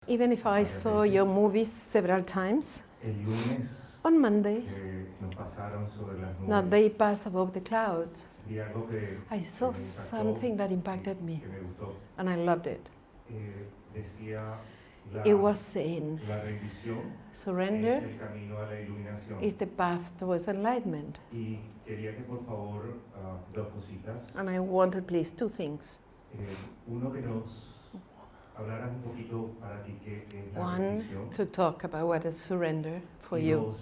Even if I saw your movies several times, on Monday, that they pass above the clouds, I saw something that impacted me, and I loved it. It was saying, surrender is the path towards enlightenment. And I wanted, please, two things. One, to talk about what is surrender for you.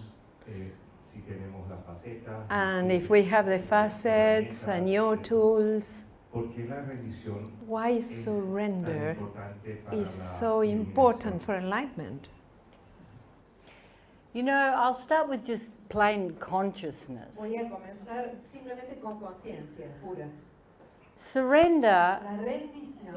And if we have the facets and your tools, why surrender is so important for enlightenment? You know, I'll start with just plain consciousness. Voy a comenzar simplemente con conciencia pura. Surrender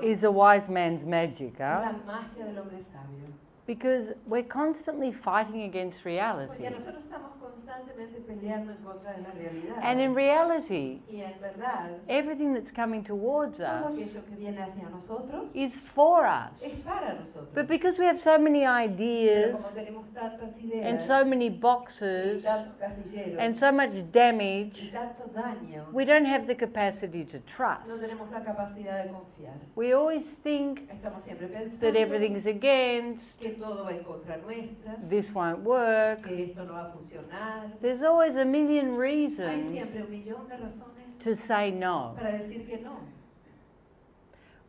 is a wise man's magic, La magia del hombre sabio. because we're constantly fighting against reality. Porque nosotros estamos constantemente peleando en contra de la realidad. And in reality, y en verdad, everything that's coming towards todo us aquello que viene hacia nosotros is for us. es para nosotros. But because we have so many Pero ideas como tenemos tantas ideas, and so many y boxes tantos casilleros, and so much damage, y tanto daño, we don't have the capacity to no trust. tenemos la capacidad de confiar. We always think Estamos siempre pensando that everything's against, que todo va en contra nuestra, this won't work. que esto no va a funcionar. There's always a million Hay reasons siempre un millón de razones to say no. para decir que no.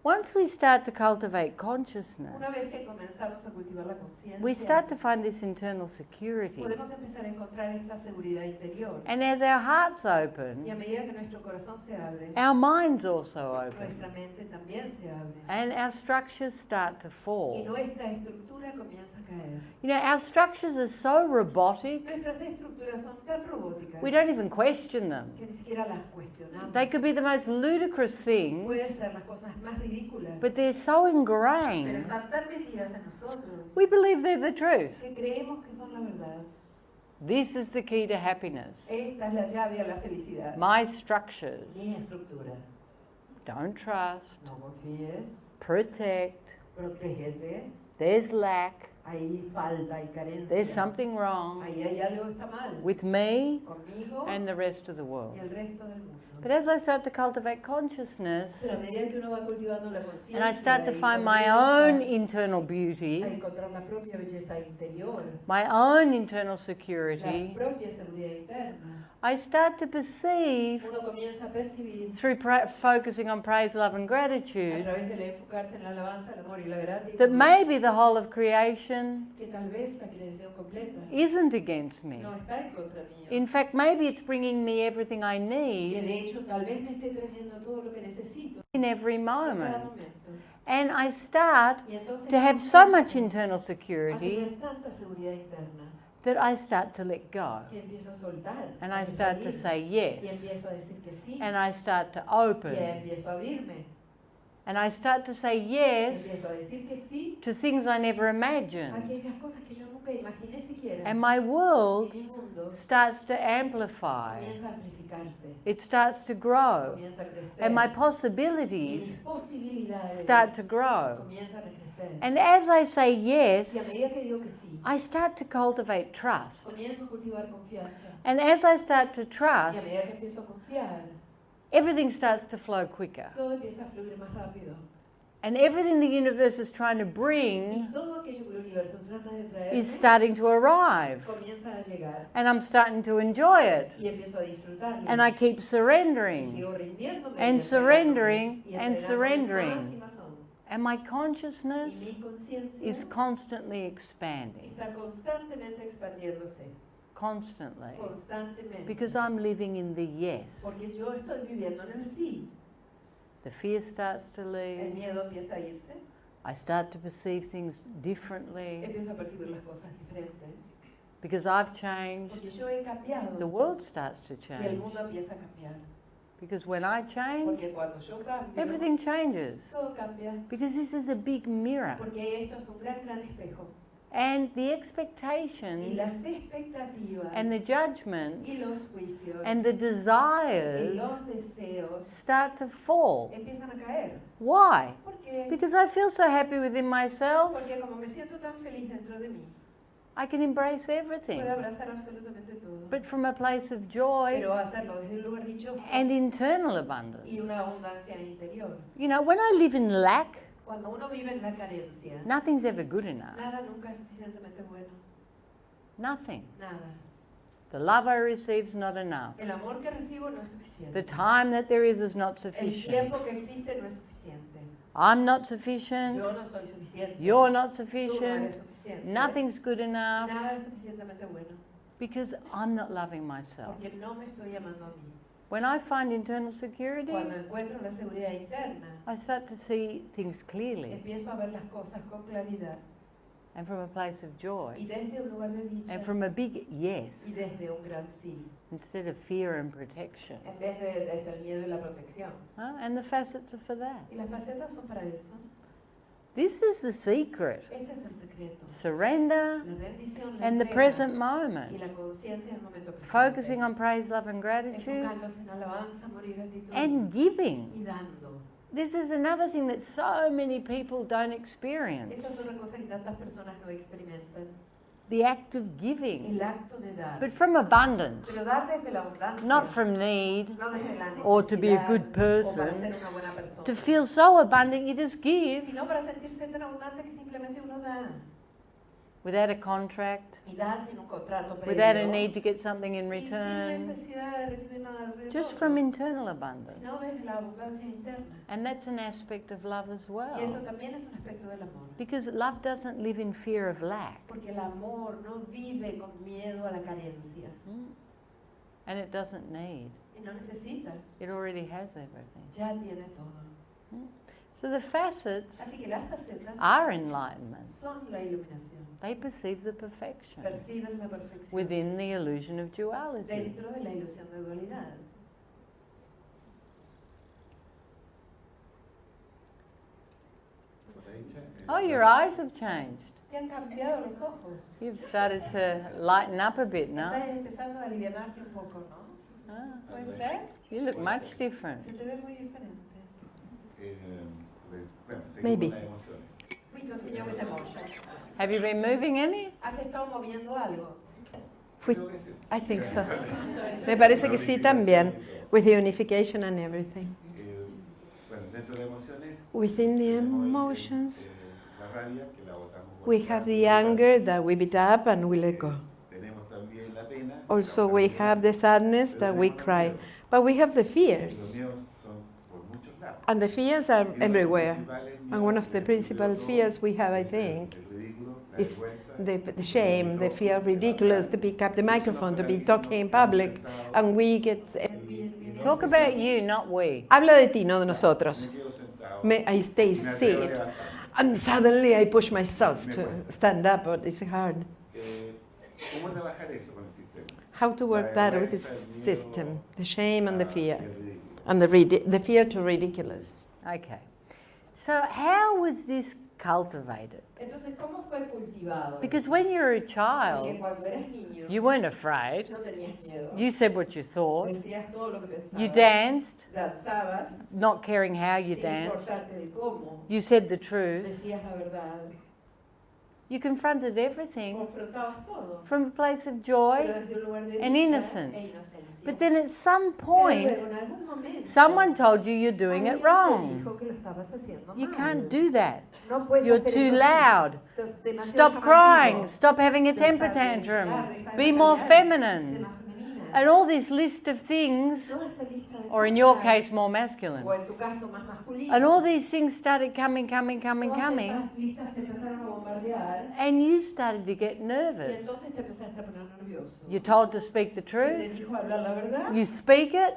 Once we start to cultivate consciousness, Una vez que comenzamos a cultivar la conciencia, we start to find this internal security. podemos empezar a encontrar esta seguridad interior. And as our hearts Y a open, medida que nuestro corazón se abre, our minds also open. nuestra mente también se abre. And our structures start to Y fall. nuestra estructura comienza a caer. You know, our structures are so robotic, Nuestras estructuras son tan robóticas we don't even question them. que ni siquiera las cuestionamos. They could be the most ludicrous Pueden things, ser las cosas más ridículas, but they're so pero ingrained, están tan metidas en nosotros we believe they're the truth. que creemos que son la verdad. This is the key to happiness. Esta es la llave a la felicidad. My structures. Mi estructura. Don't trust, No confíes, protect, protégete. there's lack, Hay falta, hay carencia. there's something wrong Ahí hay algo que está mal. with me Conmigo and the rest of the world. y el resto del mundo. But as I start to cultivate consciousness Pero a medida que uno va cultivando la conciencia and I start to y find my comienza own internal a beauty, encontrar la propia belleza interior, my own internal la security, propia seguridad interna, I start to perceive uno comienza a percibir through focusing on praise, love, and a gratitude través de enfocarse en la alabanza, el amor y la gratitud that maybe the whole of creation que tal vez la creación completa isn't against me. no está en contra mío. In fact, maybe it's bringing me everything I Que need de hecho tal vez me esté trayendo todo lo que necesito in every en cada moment. momento. And I start Y entonces to have so much comienzo internal a security tener tanta seguridad interna that I start to let go. que empiezo a soltar, And a I start to salir, say y yes. empiezo a decir que sí, And I start to y open. empiezo a abrirme, And I start to say empiezo yes a decir que sí to things I never a imagined. aquellas cosas que yo nunca imaginé siquiera. And my Y world mi mundo starts to amplify. comienza a amplificarse, It starts to grow. comienza a crecer, And my y mis possibilities posibilidades start to grow. comienzan a crecer. And as I say Y a yes, medida que digo que sí, I start to cultivate trust. comienzo a cultivar confianza. And as I start to Y a trust, medida que empiezo a confiar, everything starts to flow quicker. todo empieza a fluir más rápido. And everything the universe is trying to Y bring todo aquello que el universo trata de traer is starting to arrive. comienza a llegar. And I'm starting to enjoy it. Y empiezo a disfrutarlo. And I keep Y surrendering sigo rindiéndome, and y surrendering entregándome, y and entregándome más surrendering. y más aún. And my Y consciousness mi conciencia is constantly expanding. está constantemente expandiéndose. Constantly. Constantemente. Because I'm living in the yes. Porque yo estoy viviendo en el sí. The fear starts to El leave. miedo empieza a irse. I start to perceive things differently Empiezo a percibir las cosas diferentes. because I've changed. Porque yo he cambiado. The world starts to Y el change. mundo empieza a cambiar. Because when I change, Porque cuando yo cambio, everything changes. todo cambia. Because this is a big mirror. Porque esto es un gran, gran espejo. And the expectations and the judgments and the desires start to fall. Why? Because I feel so happy within myself. I can embrace everything. But from a place of joy and internal abundance. You know, when I live in lack, nothing's ever good enough. Nothing. The love I receive is not enough. The time that there is not sufficient. I'm not sufficient. You're not sufficient. Nothing's good enough. Because I'm not loving myself. When I find internal security, I start to see things clearly. And from a place of joy. And from a big yes. Instead of fear and protection. And the facets are for that. This is the secret. Surrender and the present moment. Focusing on praise, love and gratitude. And giving. This is another thing that so many people don't experience. The act of giving. But from abundance. Not from need or to be a good person. To feel so abundant, you just give. Without a contract. Without a need to get something in return. Just from internal abundance. And that's an aspect of love as well. Because love doesn't live in fear of lack. And it doesn't need. It already has everything. So the facets are enlightenment. They perceive the perfection within the illusion of duality. Oh, your eyes have changed. You've started to lighten up a bit now. You look much different. Maybe. Have you been moving any? I think so. Me parece que sí también, with the unification and everything. Within the emotions, we have the anger that we beat up and we let go. Also, we have the sadness that we cry. But we have the fears. And the fears are everywhere. And one of the principal fears we have, I think, is the shame, the fear of ridiculous, to pick up the microphone, to be talking in public, and we get... Talk about you, not we. Habla de ti, no de nosotros. I stay seated, and suddenly I push myself to stand up, but it's hard. How to work that with the system, the shame and the fear, and the fear to ridiculous. Okay. So how was this cultivated? Because when you're a child, you weren't afraid. You said what you thought. You danced, not caring how you danced. You said the truth. You confronted everything from a place of joy and innocence. But then at some point, someone told you you're doing it wrong. You can't do that. You're too loud. Stop crying. Stop having a temper tantrum. Be more feminine. And all this list of things, or in your case, more masculine. And all these things started coming. And you started to get nervous. You're told to speak the truth. You speak it,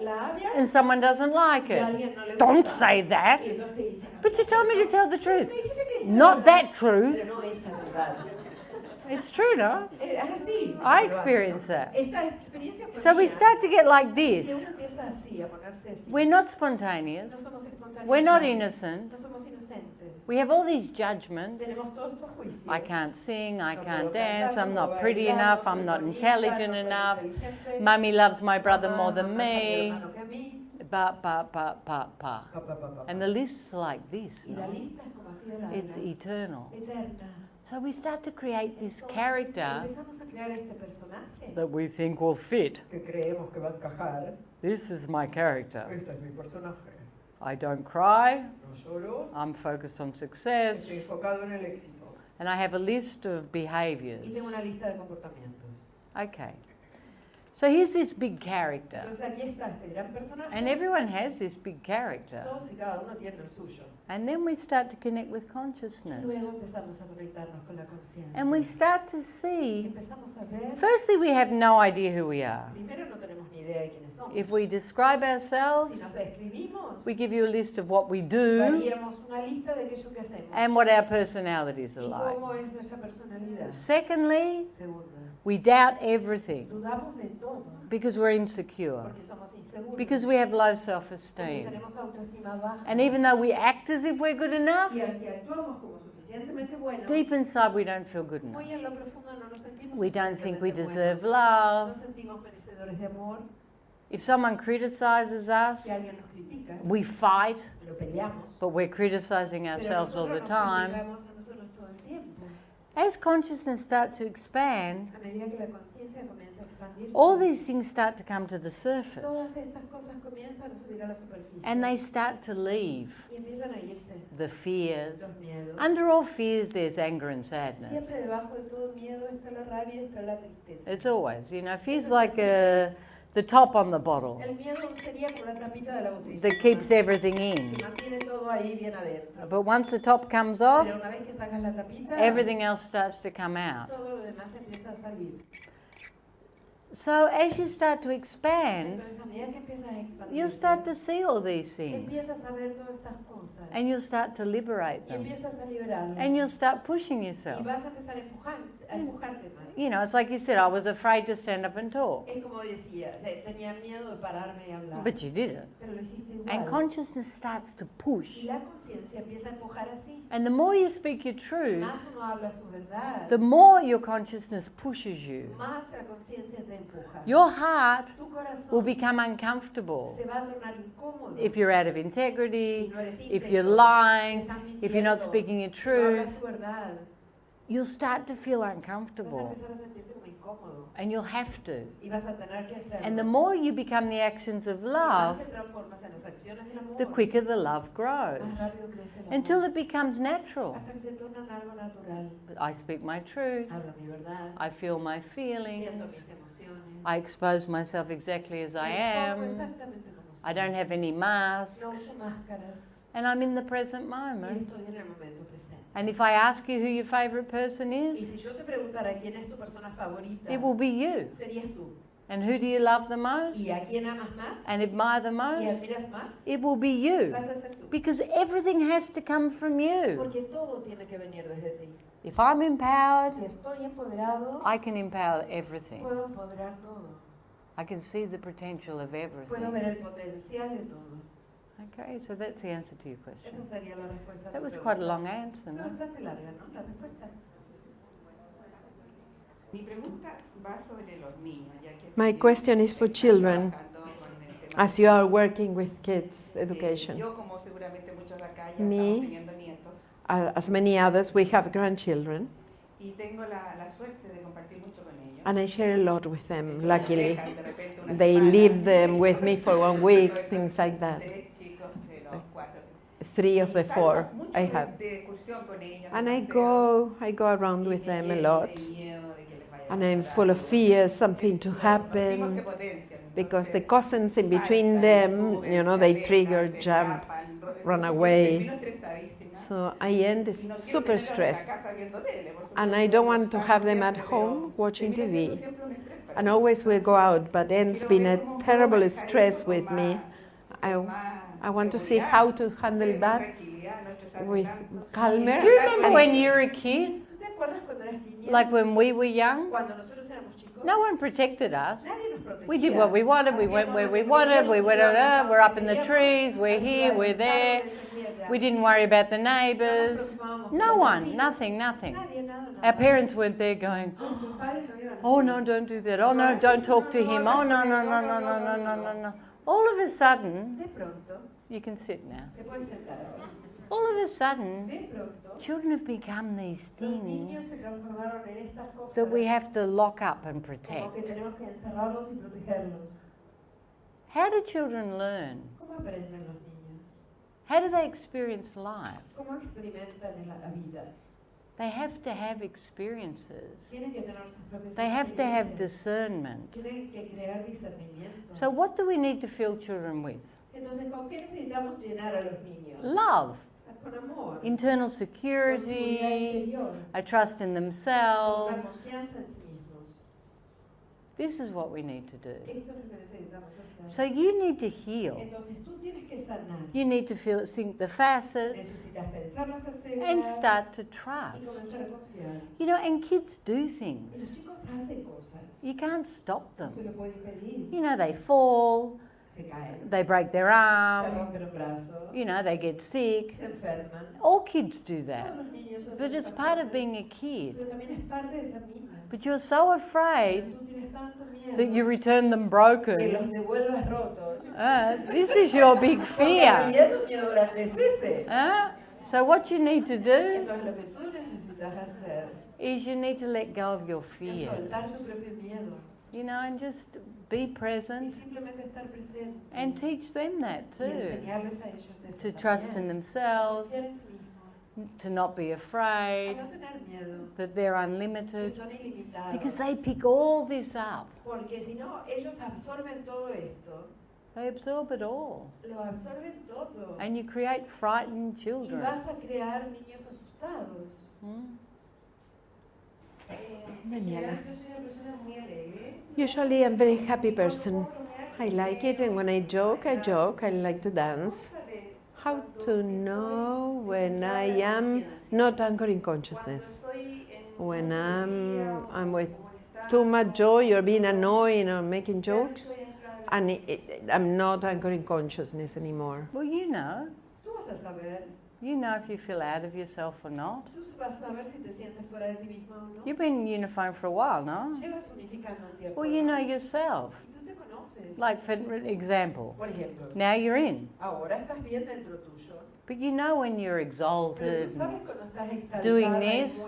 and someone doesn't like it. Don't say that. But you told me to tell the truth. Not that truth. It's true, no? I experienced that. So we start to get like this. We're not spontaneous. We're not innocent. We have all these judgments. I can't sing, I can't dance, I'm not pretty enough, I'm not intelligent enough, Mummy loves my brother more than me. And the list's like this, no? It's eternal. So we start to create this character that we think will fit. This is my character. I don't cry. I'm focused on success. And I have a list of behaviors. Okay. So here's this big character. And everyone has this big character. And then we start to connect with consciousness. And we start to see, firstly, we have no idea who we are. If we describe ourselves, we give you a list of what we do and what our personalities are like. Secondly, we doubt everything because we're insecure, because we have low self-esteem. And even though we act as if we're good enough, deep inside we don't feel good enough. We don't think we deserve love. If someone criticizes us, we fight, but we're criticizing ourselves all the time. As consciousness starts to expand, all these things start to come to the surface. And they start to leave. The fears. Under all fears, there's anger and sadness. It's always, you know, fear's like the top on the bottle that keeps everything in. But once the top comes off, everything else starts to come out. So as you start to expand, you'll start to see all these things. And you'll start to liberate them. And you'll start pushing yourself. You know, it's like you said, I was afraid to stand up and talk. But you did it. And consciousness starts to push. And the more you speak your truth, the more your consciousness pushes you. Your heart will become uncomfortable if you're out of integrity, if you're lying, if you're not speaking your truth. You'll start to feel uncomfortable. And you'll have to. And the more you become the actions of love, the quicker the love grows. Until it becomes natural. I speak my truth. I feel my feelings. I expose myself exactly as I am. I don't have any masks. And I'm in the present moment. And if I ask you who your favorite person is, it will be you. And who do you love the most? And admire the most? It will be you. Because everything has to come from you. If I'm empowered, I can empower everything. I can see the potential of everything. Okay, so that's the answer to your question. That was quite a long answer, no? My question is for children, as you are working with kids' education. Me, as many others, we have grandchildren. And I share a lot with them, luckily. They leave them with me for 1 week, things like that. 3 of the 4 I have. And I go around with them a lot. And I'm full of fear, something to happen. Because the cousins in between them, you know, they trigger, jump, run away. So I end super stressed. And I don't want to have them at home watching TV. And always we go out, but ends being a terrible stress with me. I want to see how to handle that with calmer. Do you remember when you were a kid? Like when we were young? No one protected us. We did what we wanted, we went where we wanted, we're up in the trees, we're here, we're there. We didn't worry about the neighbours. No one, nothing. Our parents weren't there going, oh no, don't do that. Oh no, don't talk to him. Oh no. All of a sudden, you can sit now. All of a sudden, children have become these things that we have to lock up and protect. How do children learn? How do they experience life? They have to have experiences. They have to have discernment. So what do we need to fill children with? Love. Internal security, a trust in themselves. This is what we need to do. So you need to heal. You need to think the facets and start to trust. You know, and kids do things. You can't stop them. You know, they fall, they break their arm, you know, they get sick. All kids do that. But it's part of being a kid. But you're so afraid that you return them broken. This is your big fear. So what you need to do is you need to let go of your fear. You know, and just be present and teach them that too. To trust in themselves, to not be afraid, that they're unlimited, because they pick all this up. They absorb it all. And you create frightened children. Daniela. Usually I'm a very happy person. I like it, and when I joke. I like to dance. How to know when I am not anchoring consciousness? When I'm with too much joy or being annoying or making jokes, and I'm not anchoring consciousness anymore. Well, you know. You know if you feel out of yourself or not. You've been unifying for a while, no? Well, you know yourself. Like, for example, now you're in. But you know when you're exalted, doing this,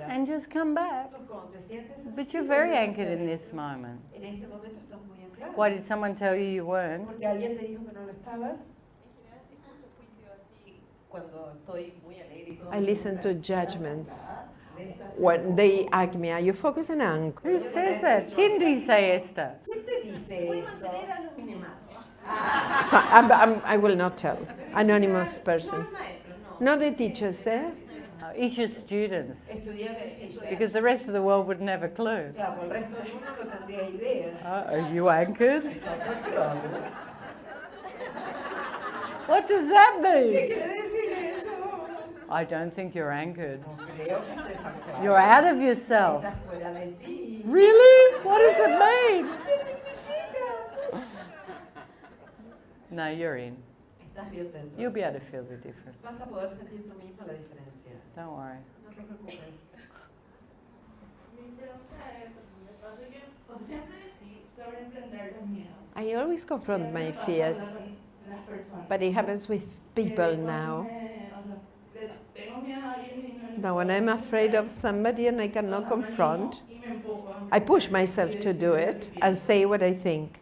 and just come back. But you're very anchored in this moment. Why, did someone tell you you weren't? I listen to judgments. When they ask me, are you focused on anchor? Who says that? ¿Quién dice esto? So I will not tell. Anonymous person. No, the teachers there. Isha's students. Because the rest of the world would never clue. Are you anchored? What does that mean? I don't think you're anchored. You're out of yourself. Really? What does it mean? No, you're in. You'll be able to feel the difference. Don't worry. I always confront my fears, but it happens with people now. Now when I'm afraid of somebody and I cannot confront, I push myself to do it and say what I think.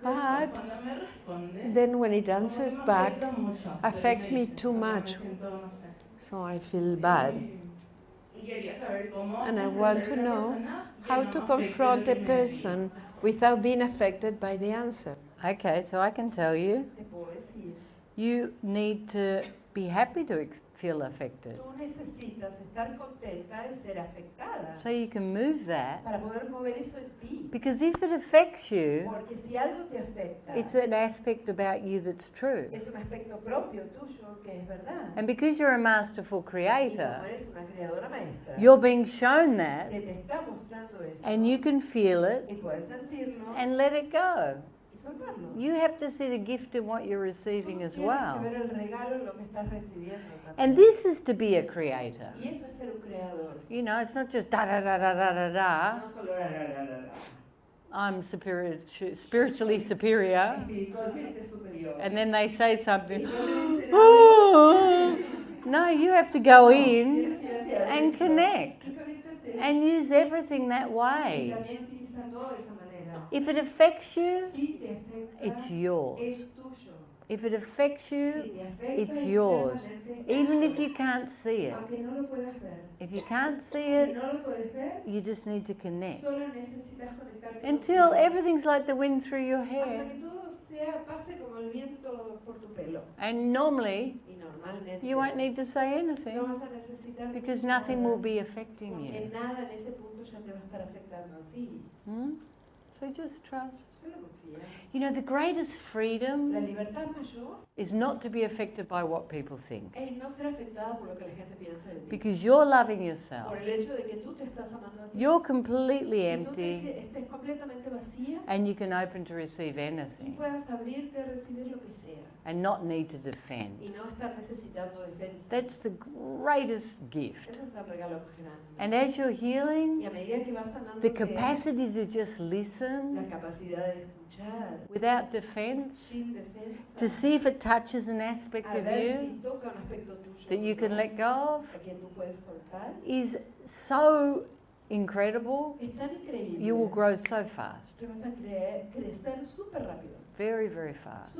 But then when it answers back, affects me too much. So I feel bad. And I want to know how to confront a person without being affected by the answer. Okay, so I can tell you, you need to be happy to feel affected. So you can move that. Because if it affects you, it's an aspect about you that's true. And because you're a masterful creator, you're being shown that, and you can feel it and let it go. You have to see the gift in what you're receiving as well. And this is to be a creator. You know, it's not just da da da da da da da. I'm superior, spiritually superior. And then they say something. Oh. No, you have to go in and connect and use everything that way. If it affects you, it's yours. If it affects you, it's yours. Even if you can't see it. If you can't see it, you just need to connect. Until everything's like the wind through your hair. And normally, you won't need to say anything because nothing will be affecting you. So just trust. You know, the greatest freedom is not to be affected by what people think. Because you're loving yourself. You're completely empty and you can open to receive anything and not need to defend. That's the greatest gift. And as you're healing, the capacity to just listen without defense, to see if it touches an aspect of you that you can let go of, is so incredible. You will grow so fast. Very, very fast.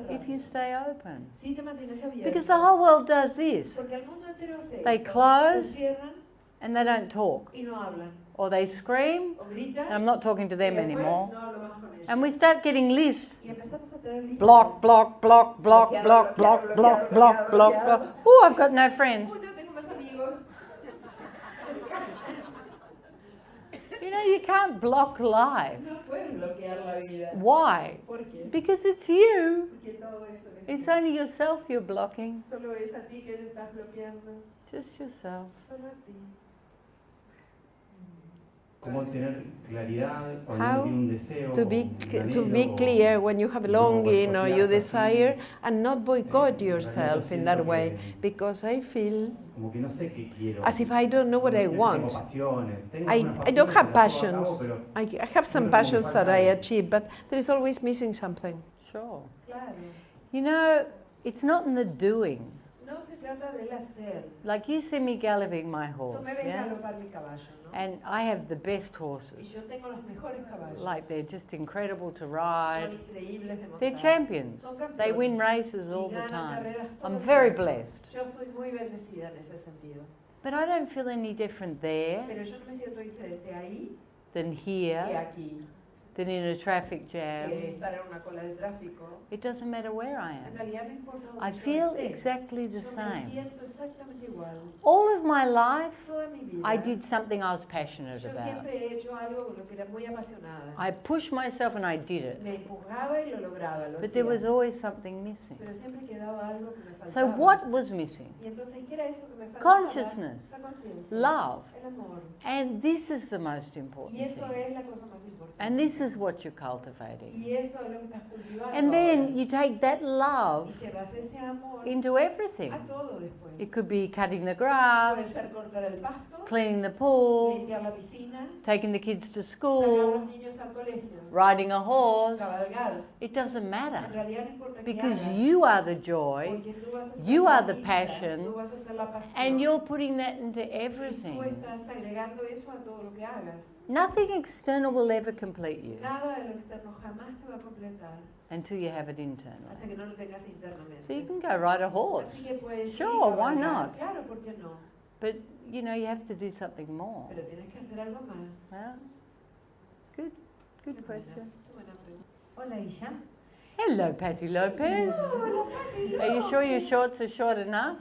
If you stay open. Because the whole world does this. They close and they don't talk. Or they scream, and I'm not talking to them anymore. And we start getting lists. Block, block, block, block, block, block, block, block, block, block. Oh, I've got no friends. You know, you can't block life. Why? Because it's you. It's only yourself you're blocking. Just yourself. How to be clear when you have a longing or you desire and not boycott yourself in that way, because I feel as if I don't know what I want. I don't have passions. I have some passions that I achieve, but there is always missing something. Sure. You know, it's not in the doing. Like you see me galloping my horse, yeah? And I have the best horses. Like they're just incredible to ride. They're champions. They win races all the time. I'm very blessed. But I don't feel any different there than here, than in a traffic jam. It doesn't matter where I am. I feel exactly the same. All of my life, I did something I was passionate about. I pushed myself and I did it. But there was always something missing. So what was missing? Consciousness, love. And this is the most important thing. And this is what you're cultivating. And then you take that love into everything. It could be cutting the grass, cleaning the pool, taking the kids to school, riding a horse. It doesn't matter. Because you are the joy, you are the passion, and you're putting that into everything. Nothing external will ever complete you until you have it internally. So you can go ride a horse. Sure, why not? But, you know, you have to do something more. Well, good question. Hola, Isha. Hello, Patty Lopez. Are you sure your shorts are short enough?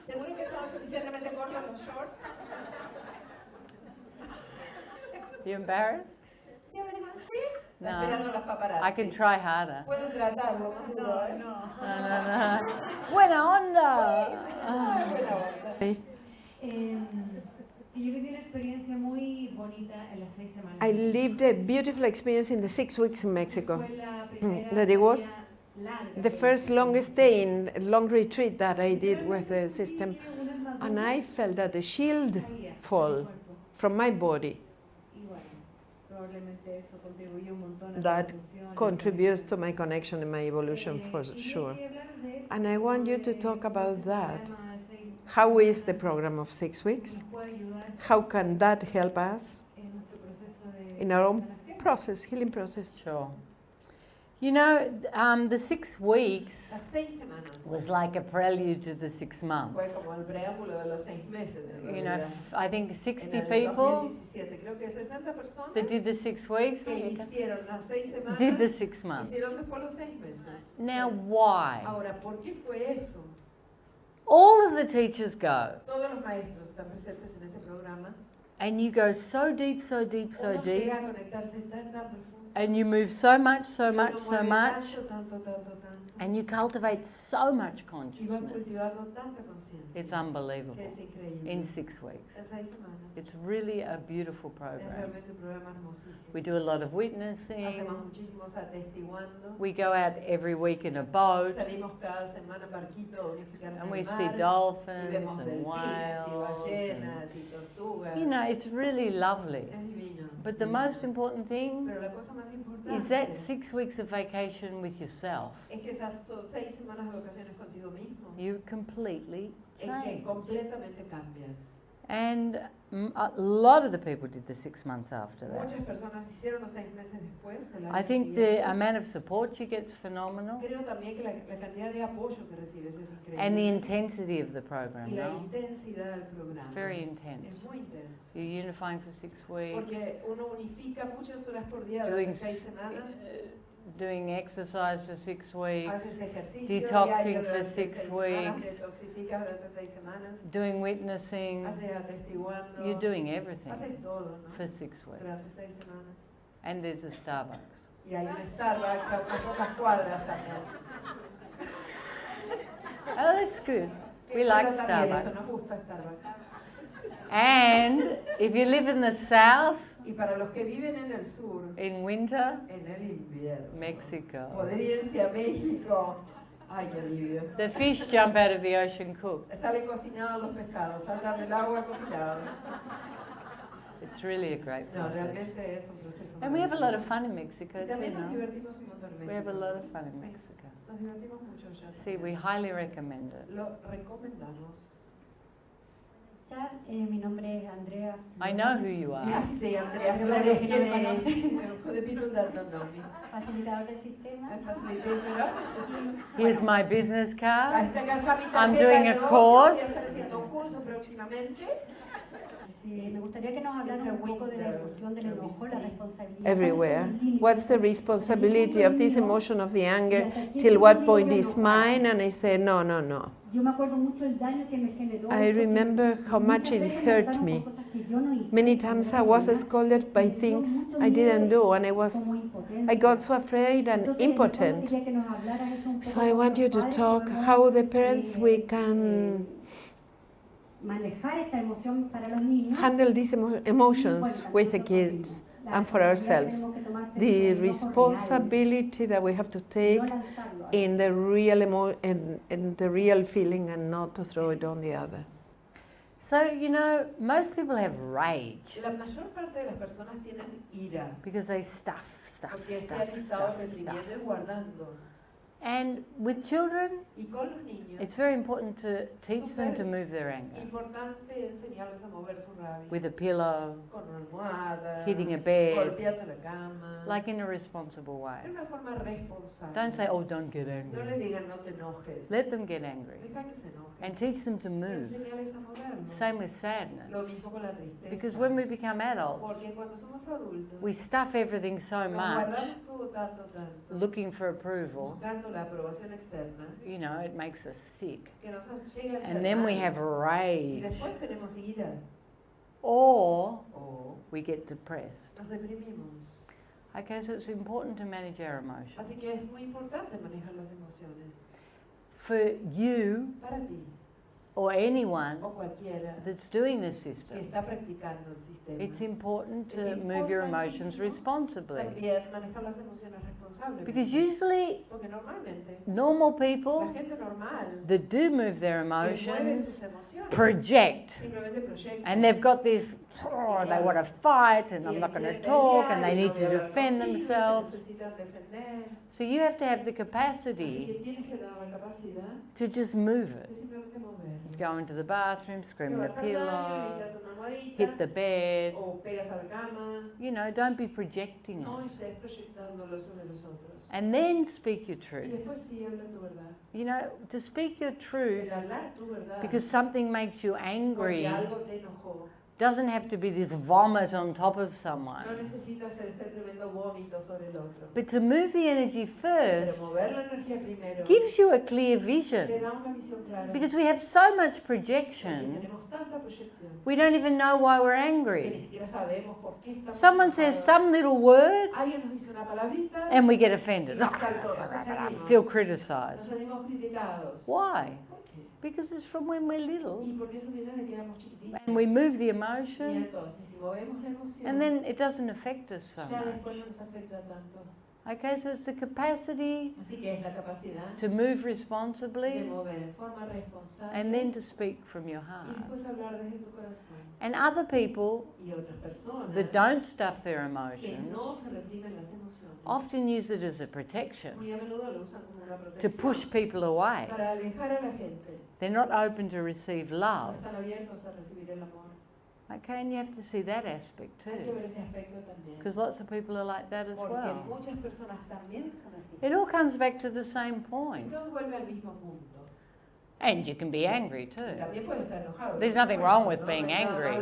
You embarrassed? No, I can try harder. No. Buena onda. I lived a beautiful experience in the 6 weeks in Mexico. that it was the first longest day in long retreat that I did with the system, and I felt that the shield fall from my body. That contributes to my connection and my evolution for sure. And I want you to talk about that. How is the program of 6 weeks? How can that help us in our own process, healing process? Sure. You know, the 6 weeks was like a prelude to the 6 months. You know, I think 60 people that did the 6 weeks did the 6 months. Now, why? All of the teachers go. And you go so deep, so deep, so deep. And you move so much, so much, so much. And you cultivate so much consciousness. It's unbelievable. In 6 weeks. It's really a beautiful program. We do a lot of witnessing. We go out every week in a boat. And we see dolphins and whales. And, you know, it's really lovely. But the most important thing is that 6 weeks of vacation with yourself. You completely change. And a lot of the people did the 6 months after that. I think the amount of support you get is phenomenal. And the intensity of the program, no? It's very intense. You're unifying for 6 weeks. Doing exercise for 6 weeks, detoxing for 6 weeks, doing witnessing. You're doing everything for 6 weeks. And there's a Starbucks. Oh, that's good. We like Starbucks. And if you live in the south, Y para los que viven en el sur, in winter, en el invierno, Mexico. Poder irse a México. Ay, qué alivio. The fish jump out of the ocean cooked. Salen cocinados los pescados, saltan del agua cocinados. It's really a great process. No, realmente es un proceso. And we have a lot of fun in Mexico too, También nos no? divertimos un montón en México. We have a lot of fun in Mexico. Nos divertimos mucho ya. See, we highly recommend it. Lo recomendamos. Mi nombre es Andrea. I know who you are. Sí, Andrea Flores, ¿quién eres? The people that don't know me. Facilitador del sistema. Here's my business card. Acá está mi I'm tarjeta doing de a negocio, course. Estoy haciendo un curso próximamente. Me gustaría que nos hablara un poco de la emoción del enojo, la responsabilidad. Everywhere. What's the responsibility of this emotion of the anger? Till what point is mine? And I say, no, no, no. I remember how much it hurt me. Many times I was scolded by things I didn't do, and I got so afraid and impotent. So I want you to talk how the parents we can handle these emotions with the kids and for ourselves. The responsibility that we have to take in the real in the real feeling and not to throw it on the other. So, you know, most people have rage. La mayor parte de las personas tienen ira. Because they stuff. Guardando. And with children, Y con los niños, it's very important to teach them to move their anger. Importante enseñarles a mover su rabia. With a pillow, Con una almohada, hitting a bed, golpeando la cama, like in a responsible way. de una forma responsable. Don't say, oh, don't get No le angry. digan no te enojes. Let them get angry. Deja que se enojen. And teach them to move. Enseñales a moverlo. Same with sadness. Lo mismo con la tristeza. Because when we become adults, Porque cuando somos adultos, we stuff everything so nos much, guardamos todo tanto, looking for approval, buscando la aprobación externa, you know, it makes us sick. que nos llega a And then we have y rage. después tenemos ira Or o we get depressed. nos deprimimos. Okay, so it's important to manage our emotions. Así que es muy importante manejar las emociones. For you, Para ti, or anyone o cualquiera that's doing the system, que está practicando el sistema, it's important to move your emotions responsibly. también manejar las emociones responsablemente. Because usually, Porque normalmente normal la people gente normal that do move their que mueve emotions sus emociones project. simplemente proyecta. And they've got this, oh, they want to fight and I'm not going to talk and they need to defend themselves. So you have to have the capacity to just move it. Go into the bathroom, scream in a pillow, hit the bed. You know, don't be projecting it. And then speak your truth. You know, to speak your truth because something makes you angry doesn't have to be this vomit on top of someone. But to move the energy first gives you a clear vision. Because we have so much projection, we don't even know why we're angry. Someone says some little word and we get offended. Feel criticized. Why? Because it's from when we're little. And we move the emotion, and then it doesn't affect us so much. Okay, so it's the capacity to move responsibly and then to speak from your heart. And other people that don't stuff their emotions often use it as a protection to push people away. They're not open to receive love. Okay, and you have to see that aspect too. Because lots of people are like that as well. It all comes back to the same point. And you can be angry too. There's nothing wrong with being angry.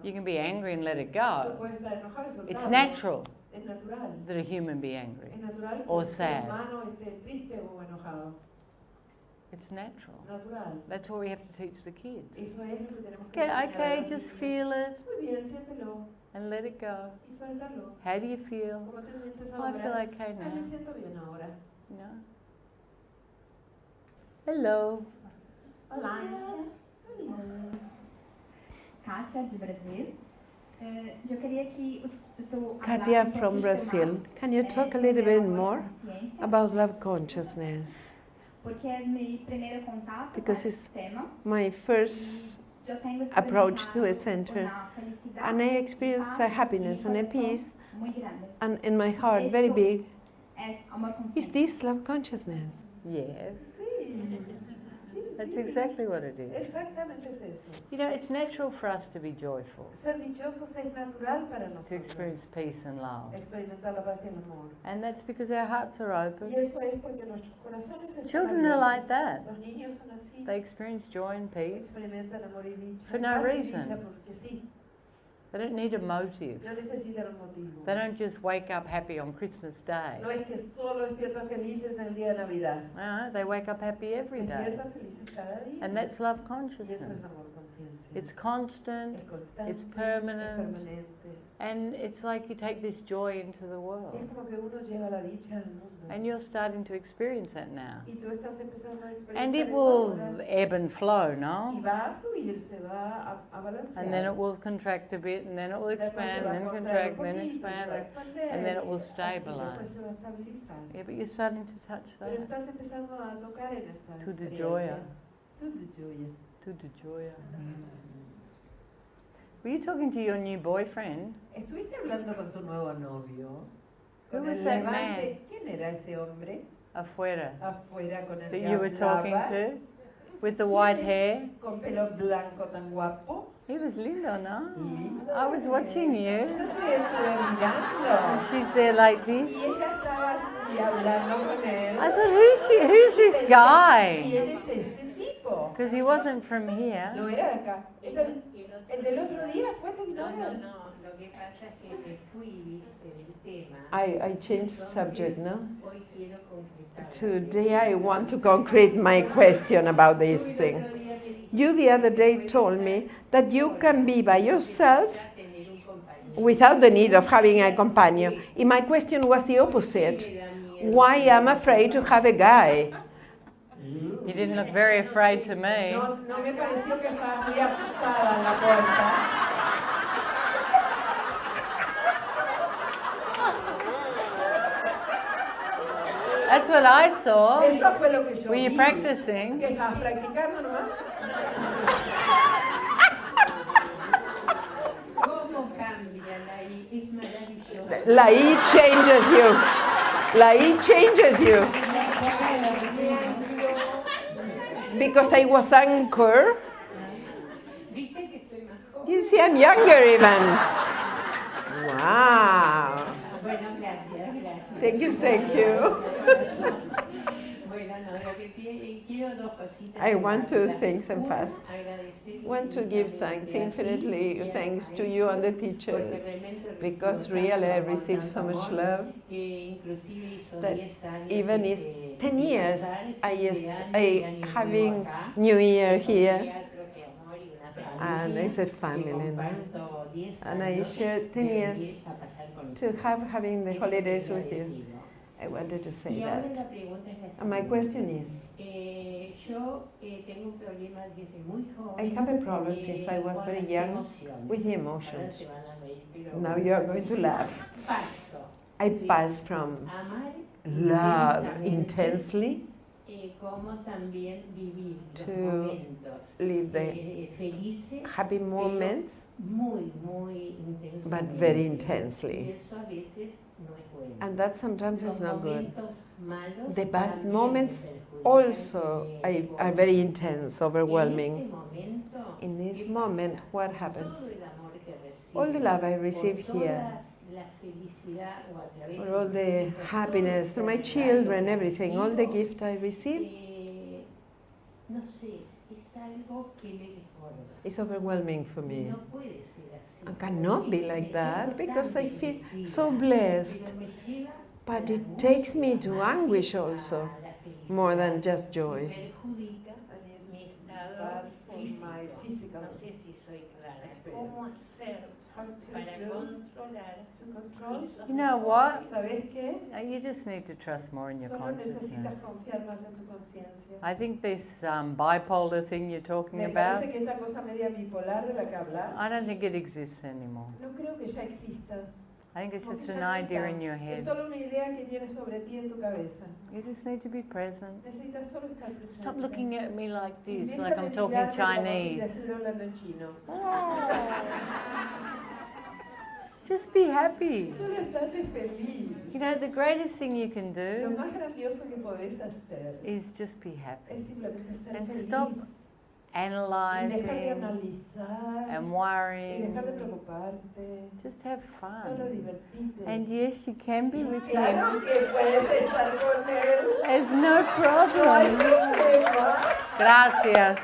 You can be angry and let it go. It's natural that a human be angry or sad. It's natural. That's what we have to teach the kids. Okay, just feel it and let it go. How do you feel? Oh, I feel okay now. You know? Hello. Olá, Isha. Kátia, de Brasil. Eu queria que tu Katia from Brazil. Can you talk a little bit more about love consciousness? Porque é meu primeiro contato Because com it's esse tema. my first approach to a center, and I experience a happiness and a peace, and in my heart, very big. Is this love consciousness? Yes. That's exactly what it is. You know, it's natural for us to be joyful, to experience peace and love. And that's because our hearts are open. Children are like that. They experience joy and peace for no reason. They don't need a motive. They don't just wake up happy on Christmas Day. No, they wake up happy every day. And that's love consciousness. It's constant, it's permanent, and it's like you take this joy into the world. And you're starting to experience that now. And it will ebb and flow, no? And then it will contract a bit, and then it will expand, and then contract, and then expand, and then it will stabilize. Yeah, but you're starting to touch that. To the joya. To the joya. Were you talking to your new boyfriend? ¿Estuviste hablando con tu nuevo novio? Who was that man? ¿Quién era ese hombre? Afuera. Afuera con el That you were talking to? With the white hair? Con pelo blanco tan guapo. He was lindo, no? I was watching you. Mirando. She's there like this. Y ella estaba así hablando con él. I thought, who's this guy? ¿Quién es este tipo? Because he wasn't from here. No era de acá. ¿Es el del otro día? ¿Fue tu novio? No. Lo que pasa es que me fui, viste, del tema. I changed subject, no? Hoy quiero concretar. Today I want to concrete my question about this thing. You the other day told me that you can be by yourself without the need of having a companion. And my question was the opposite. Why am I afraid to have a guy? You didn't look very afraid to me. No me pareció que estaba muy asustada en la puerta. That's what I saw. Eso fue lo que yo Were you vi. practicing? ¿Que estabas practicando nomás? ¿Cómo cambia la I? Es maravilloso. La I changes you. La I changes you. Because I was anchor. ¿Viste que estoy más joven? You see, I'm younger even. Wow. Bueno, gracias. Thank you. Bueno, no, lo que quiero dos cositas. I want two things and fast. Agradecer Want to give thanks, infinitely thanks to you and the teachers, because really I received so much love that even is 10 years I having New Year here, and it's a family, no? And I shared 10 years to having the holidays with you. I wanted to say that. And my question is, I have a problem since I was very young with the emotions. Now you are going to laugh. I passed from love intensely to live the happy moments, but very intensely. And that sometimes is not good. The bad moments also are very intense, overwhelming. In this moment, what happens? All the love I receive here, or all the happiness through my children, everything, all the gift I receive, it's overwhelming for me. I cannot be like that because I feel so blessed. But it takes me to anguish also, more than just joy. You know what? You just need to trust more in your consciousness. I think this bipolar thing you're talking about, I don't think it exists anymore. I think it's just an idea in your head. You just need to be present. Stop looking at me like this, like I'm talking Chinese. Just be happy. You know, the greatest thing you can do is just be happy. And stop analyzing and worrying. Just have fun. And yes, you can be with him. There's no problem. Gracias.